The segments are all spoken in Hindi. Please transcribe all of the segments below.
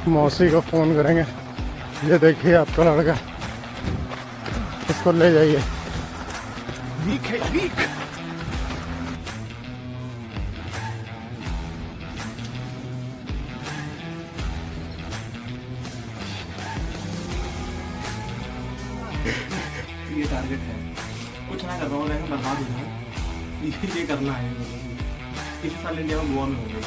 मौसी को फ़ोन करेंगे, ये देखिए आपका लड़का, इसको ले जाइए। वीक है वीक। ये टारगेट है, कुछ ना कर रहा हूँ, मैं बर्बाद हो जाऊँ, ये करना है। इसी साल इंडिया में गोवा में हो गई।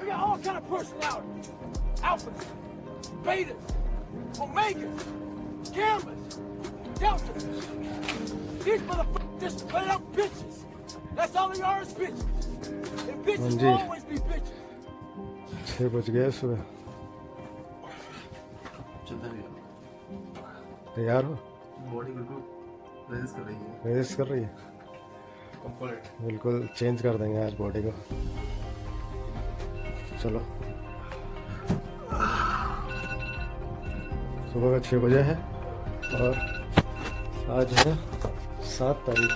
We got all kind of personalities. Alphas, betas, omegas, gammas, deltas. These motherfuckers just put up bitches. That's all they are is bitches. And bitches will always be bitches. 6 बज गए सुबह। तैयार हो? बॉडी बिल्कुल रेजिस्ट कर रही है। रेजिस्ट कर रही है? बिल्कुल चेंज कर देंगे आज बॉडी को। चलो, सुबह का 6 बजे है और आज है 7 तारीख।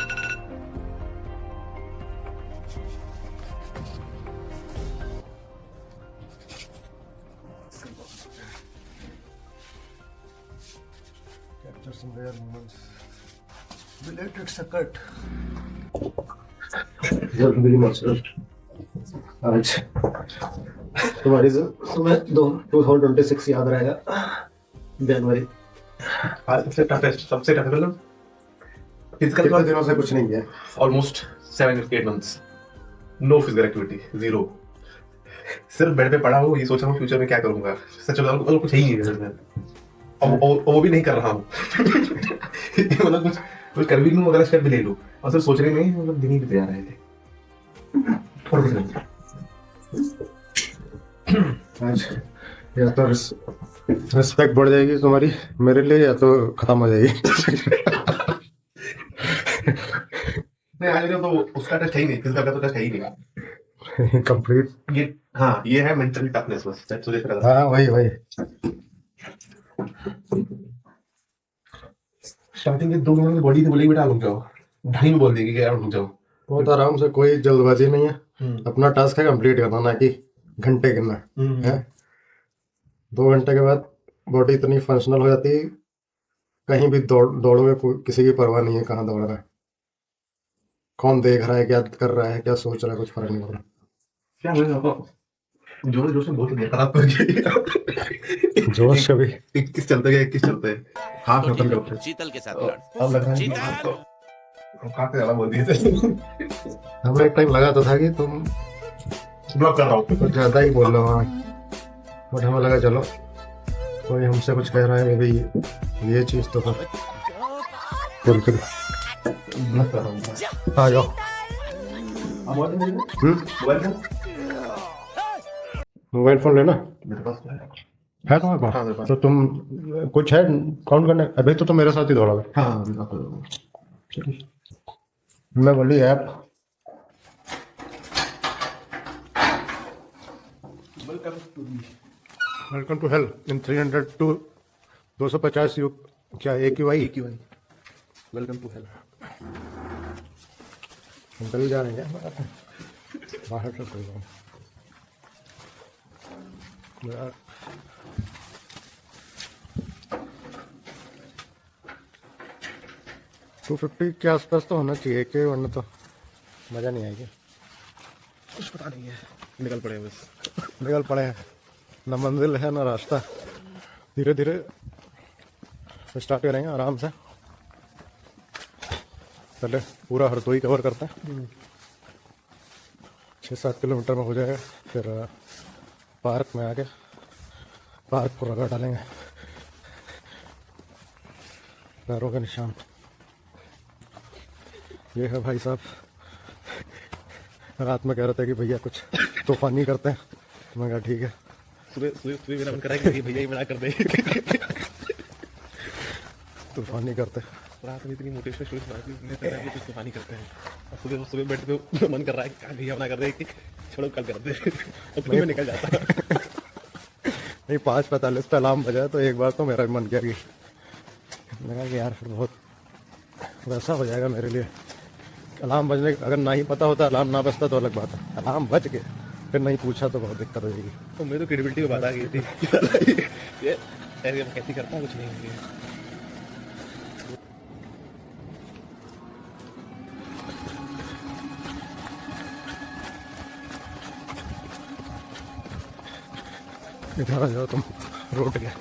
Capture some rare moments. Belated Sakat. आज तुम्हारी तुम्हें 2026 याद रहेगा। जनवरी सबसे टफ मतलब फिजिकल कितने दिनों से कुछ नहीं किया। Almost 7-8 months, no physical activity, zero. सिर्फ बेड पे पड़ा हूँ, ये सोच रहा हूँ फ्यूचर में क्या करूंगा। सच बताऊं तो कुछ है ही नहीं है, और वो भी नहीं कर रहा हूँ। मतलब कुछ कर भी लूँ, अगर स्टेप भी ले लूँ, और सिर्फ सोचने में मतलब दिन ही बीत जा रहे थे। और कुछ नहीं। आज या तो रिस्पेक्ट बढ़ जाएगी तुम्हारी मेरे लिए, या तो खत्म हो जाएगी। नहीं, आज तो उसका टच है ही नहीं, फिजिकल का तो टच है ही नहीं। कंप्लीट ये है मेंटल टफनेस बस। हाँ वही स्टार्टिंग के 2 महीने में बॉडी से बोलेगी बेटा रुक जाओ, ढाई में बोल देगी कि यार रुक जाओ। बहुत आराम से, कोई जल्दबाजी नहीं है। अपना टास्क है कंप्लीट करना, ना कि घंटे गिनना है। 2 घंटे के बाद बॉडी इतनी फंक्शनल हो जाती है, कहीं भी दौड़ोगे किसी की परवाह नहीं है कहाँ दौड़ रहा है, कौन देख रहा है, क्या कर रहा है, क्या सोच रहा है, कुछ फर्क नहीं पड़ रहा। क्या जोश में बहुत खराब कर दिया। जोश से भी 21 चलते गए, 21 चलते हाफ खत्म करते हैं। शीतल के साथ अब लग रहा है हम काफी ज्यादा बोल दिए थे। हमें एक टाइम लगा तो था कि तुम ब्लॉक कर रहा हूँ, कुछ ज्यादा ही बोल रहे हो, बट हमें लगा चलो कोई हमसे कुछ कह रहा है, मे बी ये चीज तो बिल्कुल ब्लॉक कर रहा हूँ। आ जाओ। मोबाइल फोन लेना मेरे पास तो है तुम्हारे पास? हाँ, मेरे पास। तो तुम कुछ है काउंट करने? अभी तो मेरे साथ ही दौड़ोगे। हाँ, मैं बोली ऐप welcome to hell in 300 to 250 यू क्या AQI वेलकम टू हेल। हम कल जा रहे हैं बाहर से चल रहा हूँ यार। $250 के आसपास तो होना चाहिए कि, वरना तो मज़ा नहीं आएगी। कुछ पता नहीं है, निकल पड़े बस। निकल पड़े हैं, ना मंजिल है ना रास्ता। धीरे धीरे स्टार्ट करेंगे आराम से। पहले पूरा हरदोई कवर करते हैं, 6-7 किलोमीटर में हो जाएगा। फिर पार्क में आके पार्क को रगड़ डालेंगे, पैरों के निशान। ये है भाई साहब, रात में कह रहे थे कि भैया कुछ तूफानी करते हैं, मैं कहा ठीक है। सुबह मेरा मन करा कि भैया ही मना कर दे। तूफानी करते। रात में इतनी मोटिवेशनल स्टोरी सुनाई थी, मैं कहता कुछ तूफानी करते हैं। और सुबह सुबह बेड पे मन कर रहा है क्या भैया अपना कर दे कि छोड़ो कल कर दे और फिर मैं निकल जाता। नहीं 5:45 पे अलार्म बजा तो एक बार तो मेरा भी मन किया कि मैंने कहा कि यार फिर बहुत वैसा हो जाएगा मेरे लिए। अलार्म बजने अगर ना ही पता होता अलार्म ना बजता तो अलग बात है, अलार्म बज के फिर नहीं पूछा तो बहुत दिक्कत हो जाएगी। तो मेरे तो क्रेडिबिलिटी की बात आ गई थी ये ऐसे मैं कैसे करता कुछ नहीं होंगे। इधर आ जाओ तुम, रोड गया।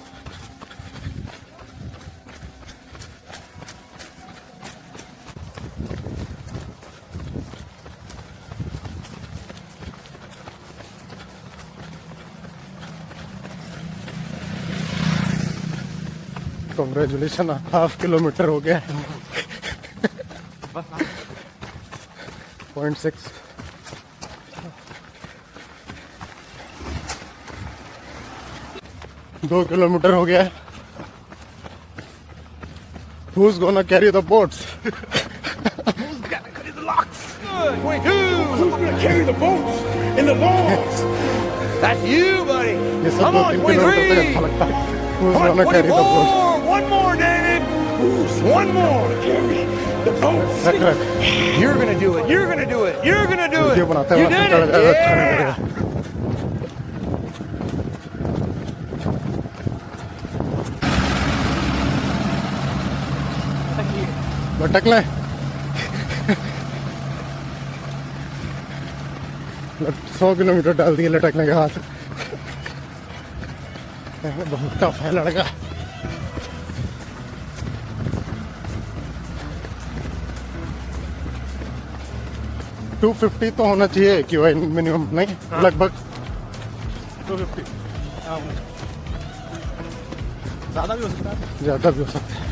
कांग्रेचुलेशन, 1/2 किलोमीटर हो गया। 0.6 2 किलोमीटर हो गया है। Who's gonna carry the boats? Who's gonna carry the boats and the logs? That's you, buddy. ये सब Come 2-3 on, किलोमीटर तक 23. अच्छा लगता है। Who's Come on, gonna carry the boats? 24. One more, David. One more. Carry the boats. रख रख You're gonna do it. You're gonna do it. You're gonna do video it. बनाते You हुए did अच्छा it. लगेगा, अच्छा नहीं Yeah. लगेगा। लटक ले 100 किलोमीटर डाल दिए लटकने के हाथ। बहुत टफ है लड़का। $250 तो होना चाहिए कि भाई मिनिमम, नहीं लगभग 250 ज़्यादा भी हो सकता है। ज़्यादा भी हो सकता है।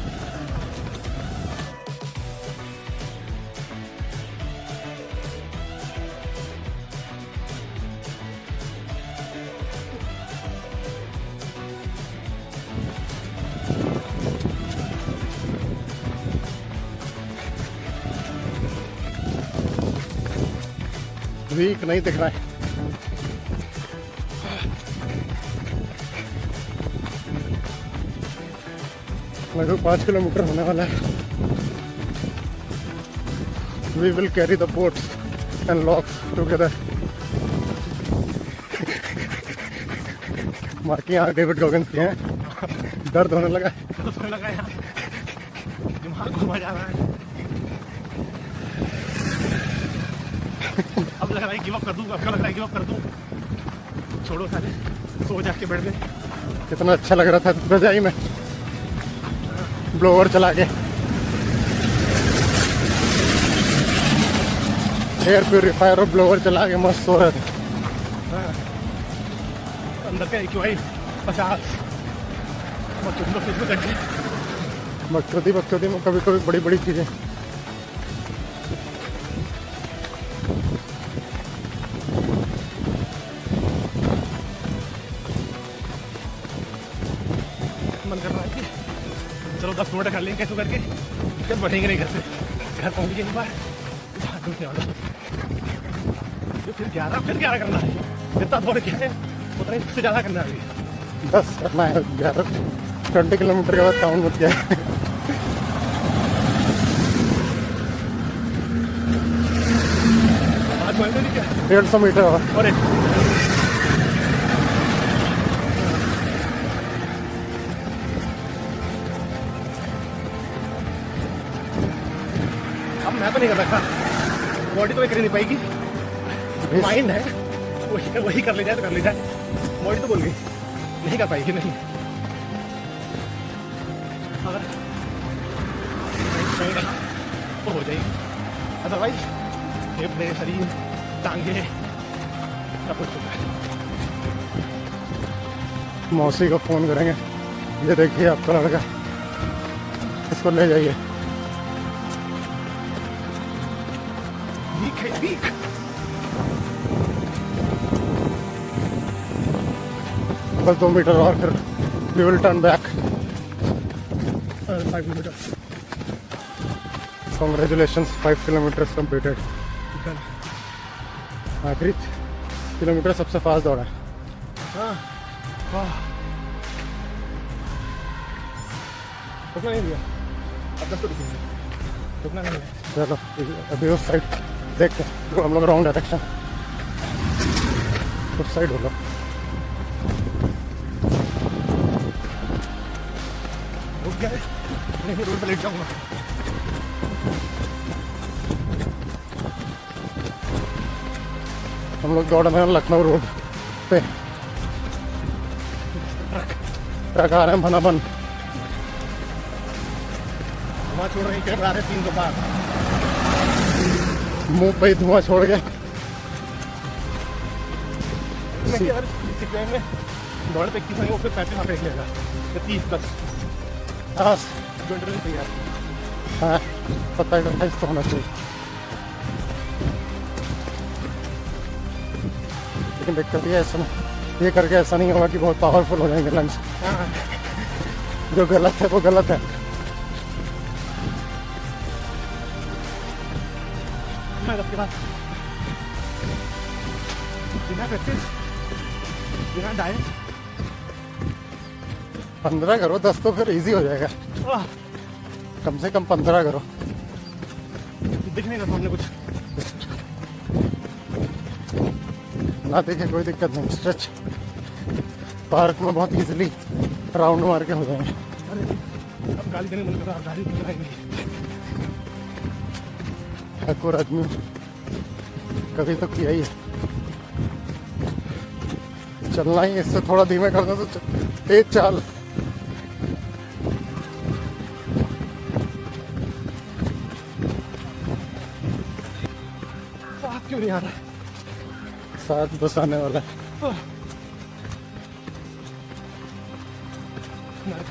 वीक नहीं दिख रहा है। लगभग 5 किलोमीटर होने वाला है। We will carry the boats and logs together. बाकी यहाँ डेविड गॉगिंस के हैं। दर्द होने लगा है। लगा यार दिमाग घुमा जा रहा है। अब लग रहा है गिव अप कर दूं, अब क्या लग रहा है गिव अप कर दूं। छोड़ो साले, सो जाके बैठ गए। कितना अच्छा लग रहा था रजाई में, ब्लोअर चला के एयर प्योरीफायर और ब्लोअर चला के मस्त सो रहे थे। अंदर का AQI 50 बकचोदी में कभी कभी बड़ी बड़ी चीजें। मन कर रहा है कि चलो 10 मिनट कर लेंगे कैसे करके, जब बढ़ेंगे नहीं घर से। घर पहुँच गए एक बार फिर 11 करना है। जितना दौड़ के है उतना ही उससे ज़्यादा करना है। 10 करना है, 20 किलोमीटर के बाद काउंट मत किया। आज मैंने नहीं किया 150 मीटर और और अब मैं तो नहीं कर सकता, बॉडी तो ये कर ही नहीं पाएगी। माइंड है वही कर ले जाए तो कर ले जाए, बॉडी तो बोल गई नहीं कर पाएगी। नहीं अगर नहीं करा तो हो जाएगी, अदरवाइज फेफड़े शरीर टांगे सब कुछ होता है। मौसी को फोन करेंगे। ये देखिए आपका लड़का, इसको ले जाइए। वीक है वीक। बस 2 मीटर और फिर we will turn back. 5 kilometre. Congratulations, 5 kilometers completed. आखिरी किलोमीटर सबसे फास्ट दौड़ा। रुकना नहीं भैया, अब 10 तो रुकेंगे, रुकना नहीं है। चलो अभी उस साइड देखते हैं, जो हम लोग रॉन्ग डायरेक्शन, उस साइड हो लो। रुक गया है, नहीं रोड पे लेट जाऊंगा। हम लोग दौड़ रहे हैं लखनऊ रोड पे, ट्रक आ रहे हैं भनाबन। वहाँ छोड़ रहे हैं, आ रहे 300 पार। मुंह पे ही धुआं छोड़ के। यार सिक्किम में दौड़ पे 21 वो फिर 35 वहाँ पे लेगा, 30 प्लस हाँ इंटरवल तैयार। हाँ 27-28 तो होना चाहिए। लेकिन दिक्कत ये ऐसा ये करके ऐसा नहीं होगा कि बहुत पावरफुल हो जाएंगे लंच। जो गलत है वो गलत है। मैं उसके बाद बिना प्रैक्टिस, बिना डाइट 15 करो, 10 तो फिर इजी हो जाएगा। कम से कम 15 करो। दिख नहीं रहा सामने कुछ। ना देखे कोई दिक्कत नहीं, स्ट्रेच पार्क में बहुत इजीली राउंड मार के हो जाएंगे। अब गाली देने मन कर रहा, गाली नहीं कराएंगे। ठाकुर आदमी कभी तो किया ही है। चलना ही इससे थोड़ा धीमे करना तो तेज चाल। साथ क्यों नहीं आ रहा? साथ बस आने वाला है।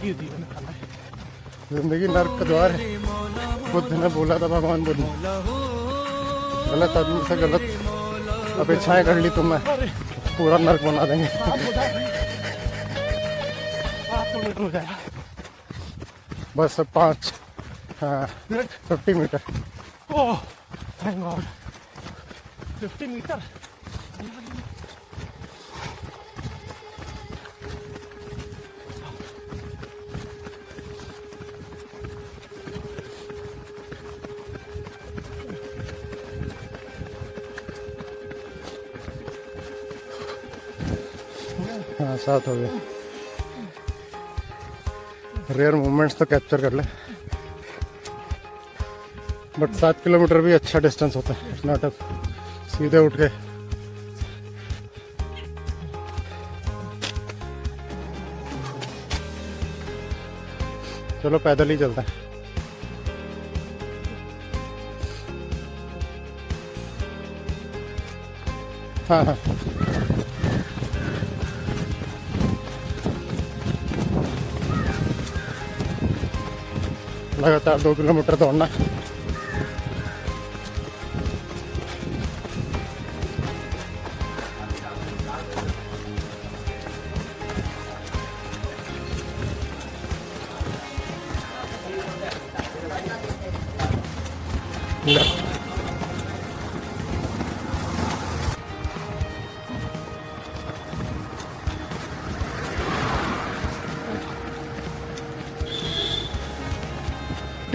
जीवन खाना है। जिंदगी नर्क का द्वार है, बुद्ध ने बोला था, भगवान बुद्ध ने। गलत आदमी से गलत अपेक्षाएं कर ली तुमने, पूरा नर्क बना देंगे। 8 किलोमीटर हो जाएगा बस 5 हाँ 50 metre. Oh thank God, 50 metre. हाँ 7 हो गए। रेयर मोमेंट्स तो कैप्चर कर ले, बट 7 किलोमीटर भी अच्छा डिस्टेंस होता है। इट्स नॉट अप सीधे उठ के। चलो पैदल ही चलता है। हाँ हाँ लगातार 2 किलोमीटर दौड़ना।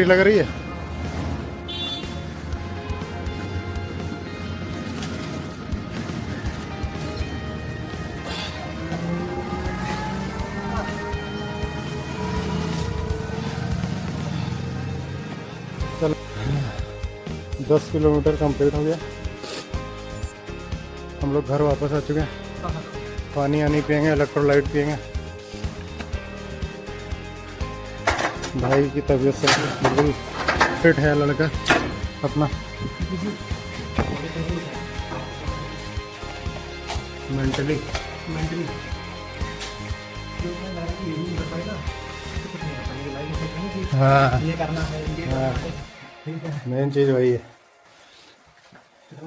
लग रही है। चलो 10 किलोमीटर कंप्लीट हो गया। हम लोग घर वापस आ चुके हैं। पानी आनी पियेंगे, इलेक्ट्रोलाइट पियेंगे। भाई की तबीयत से बिल्कुल फिट है लड़का अपना। मेंटली हाँ ये करना है, ये हाँ ठीक है, मेन चीज़ वही है।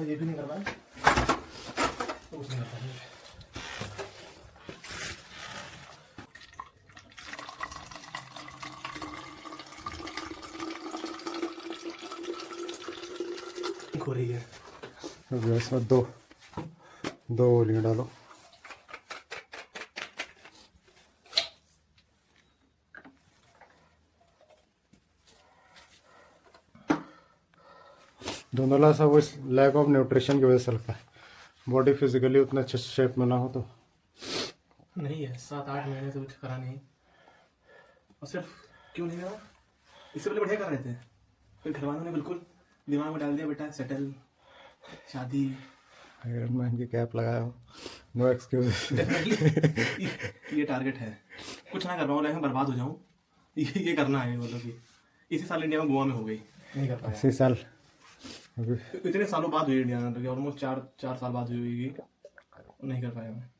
ये भी नहीं कर पाए तो कुछ नहीं कर पाएंगे। लीक हो रही है। अब इसमें दो गोलियां डालो। धुंधला सा वो इस लैक ऑफ न्यूट्रिशन की वजह से लगता है। बॉडी फिजिकली उतना अच्छे शेप में ना हो तो नहीं है, 7-8 महीने से कुछ करा नहीं। और सिर्फ क्यों नहीं करा, इससे पहले बढ़िया कर रहे थे, फिर घर वालों ने बिल्कुल दिमाग में डाल दिया बेटा सेटल, शादी। आयरन मैन की कैप लगाया हो, नो एक्सक्यूज। डेफिनेटली ये टारगेट है, कुछ ना कर पाऊँ, लाइफ में बर्बाद हो जाऊँ, ये करना है। मतलब कि इसी साल इंडिया में गोवा में हो गई, नहीं कर पाया। 80 साल अभी इतने सालों बाद हुई इंडिया में, ऑलमोस्ट 4 साल बाद हुई होगी, नहीं कर पाया मैं।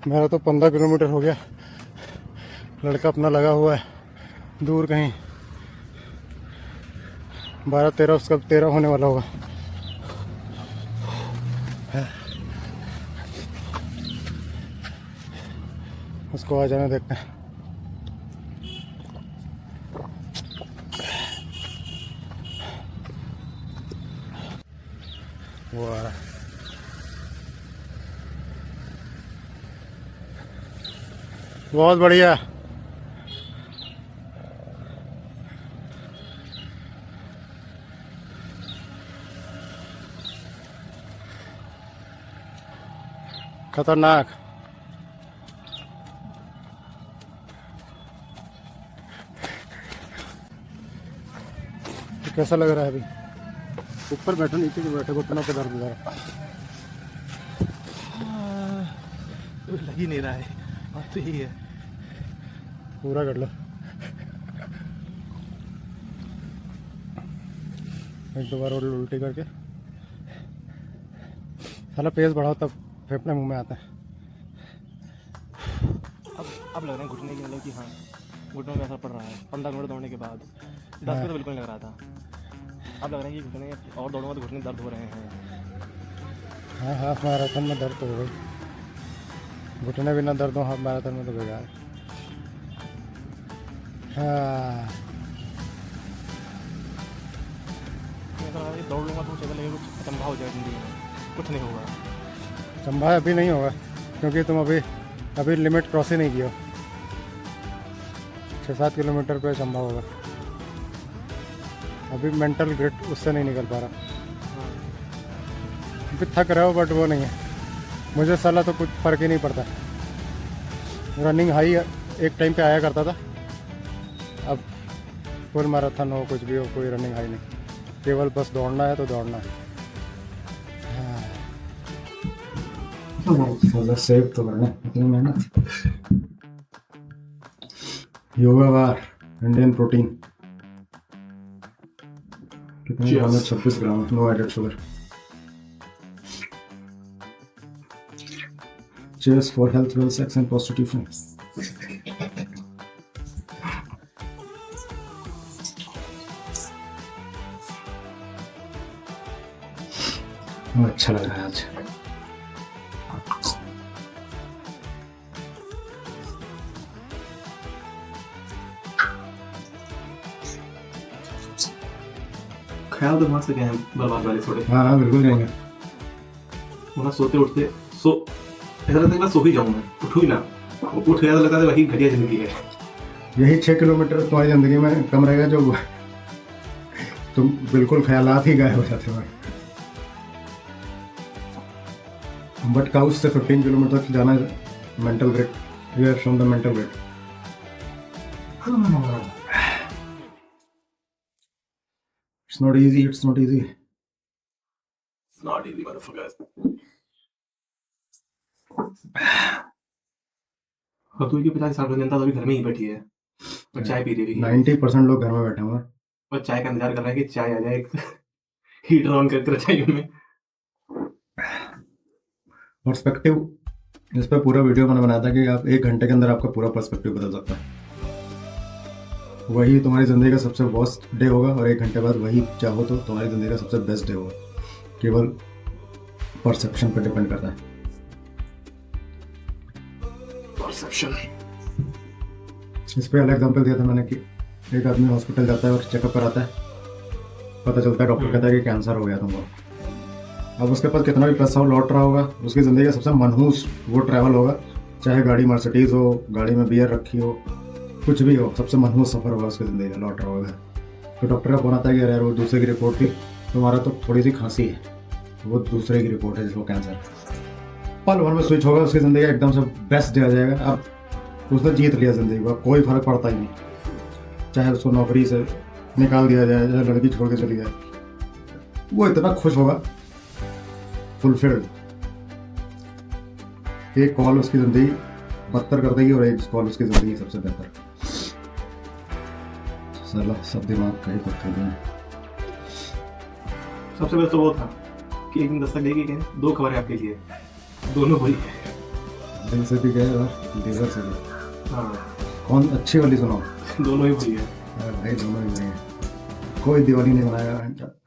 मेरा तो 15 किलोमीटर हो गया। लड़का अपना लगा हुआ है दूर कहीं, 12-13, उसका 13 होने वाला होगा। उसको आ जाने देखते हैं। वो आ रहा है। बहुत बढ़िया। खतरनाक। कैसा लग रहा है अभी? ऊपर बैठो, नीचे जो बैठे घुटनों पे दर्द हो रहा है। लग ही नहीं रहा है, अब तो यही है। पूरा कर लो। एक दो बार और उल्टी करके साला पेस बढ़ाओ तब फेफड़े मुंह में आता है। अब लग रहा है घुटने की, मतलब कि हाँ घुटनों में असर पड़ रहा है 15 मिनट दौड़ने के बाद। 10 में तो बिल्कुल नहीं लग रहा था, अब लग रहा है कि घुटने और दौड़ूंगा तो घुटने दर्द हो रहे हैं। हाँ, हाफ मैराथन में दर्द तो हो गई। घुटने बिना दर्द हो हाफ मैराथन में तो बेकार। हाँ, दौड़ लूँगा तो चल लगेगा कुछ अचंभा हो जाएगा जिंदगी में, कुछ नहीं होगा। चंबा अभी नहीं होगा क्योंकि तुम अभी लिमिट क्रॉस ही नहीं किया। 6-7 किलोमीटर पे चंबा होगा। अभी मेंटल ग्रिट उससे नहीं निकल पा रहा। अभी थक रहे हो बट वो नहीं है। मुझे साला तो कुछ फ़र्क ही नहीं पड़ता। रनिंग हाई एक टाइम पे आया करता था, अब फुल मैराथन हो कुछ भी हो, कोई रनिंग हाई नहीं। केवल बस दौड़ना है तो दौड़ना है। हाँ, सेव तो करना है, इतनी मेहनत। योगा बार इंडियन प्रोटीन कितने ग्राम है? 26 gram, no added sugar. Cheers for health, well, sex and prostitution. अच्छा लग रहा है आज। ख्याल तो दिमाग से गए हैं बर्बाद वाले थोड़े। हाँ, बिल्कुल जाएंगे। वहाँ सोते उठते ऐसा लगता है कि मैं सो ही जाऊँ, मैं उठूँ ही ना। उठ गया तो लगता है वही घटिया जिंदगी है। यही 6 किलोमीटर तुम्हारी जिंदगी में कम रहेगा जो तुम बिल्कुल ख्यालात ही गायब हो जाते हो। बट काउच से 15 किलोमीटर तक जाना mental grit, we are from the mental grit. It's not easy, it's not easy. It's not easy, motherfuckers. Ratul की 50 साल की जनता तो अभी घर में ही बैठी है और चाय पी रही है। 90% लोग घर में बैठे हुए हैं और चाय का इंतजार कर रहे हैं कि चाय आ जाए, हीटर ऑन करके रजाइयों में। पर्सपेक्टिव, इस पर पूरा वीडियो मैंने बनाया था कि आप 1 घंटे के अंदर आपका पूरा पर्सपेक्टिव बदल सकता है। वही तुम्हारी ज़िंदगी का सबसे वर्स्ट डे होगा और 1 घंटे बाद वही चाहो तो तुम्हारी ज़िंदगी का सबसे बेस्ट डे होगा। केवल परसेप्शन पर डिपेंड करता है। परसेप्शन। इस पर अलग एग्जाम्पल दिया था मैंने कि एक आदमी हॉस्पिटल जाता है और चेकअप कराता है, पता चलता है डॉक्टर कहता है कि कैंसर हो गया तुमको। अब उसके पास कितना भी पैसा हो लौट रहा होगा, उसकी ज़िंदगी का सबसे मनहूस वो ट्रैवल होगा, चाहे गाड़ी मर्सिडीज़ हो, गाड़ी में बियर रखी हो, कुछ भी हो, सबसे मनहूस सफ़र होगा उसकी ज़िंदगी का, लौट रहा होगा। तो डॉक्टर का फोन आता है कि यार वो दूसरे की रिपोर्ट थी, तुम्हारा तो थोड़ी सी खांसी है, वो दूसरे की रिपोर्ट है जिसको कैंसर। पल भर में स्विच होगा, उसकी ज़िंदगी का एकदम से बेस्ट डे आ जाएगा। अब उसने जीत लिया ज़िंदगी का, कोई फ़र्क पड़ता ही नहीं, चाहे उसको नौकरी से निकाल दिया जाए, चाहे लड़की छोड़ के चली जाए, वो इतना खुश होगा, फुलफिल्ड। एक कॉल उसकी ज़िंदगी बदतर कर देगी और एक कॉल उसकी ज़िंदगी सबसे बेहतर। साला सब दिमाग का ही पत्थर है। सबसे बेस्ट तो वो था कि एक दिन दस्तक देगी कि 2 खबरें आपके लिए, दोनों बुरी है। दिल से भी गए और लीवर से भी। हाँ, कौन अच्छी वाली सुनाओ? दोनों ही बुरी है। अरे भाई दोनों ही बुरे हैं। कोई दिवाली नहीं मनाएगा।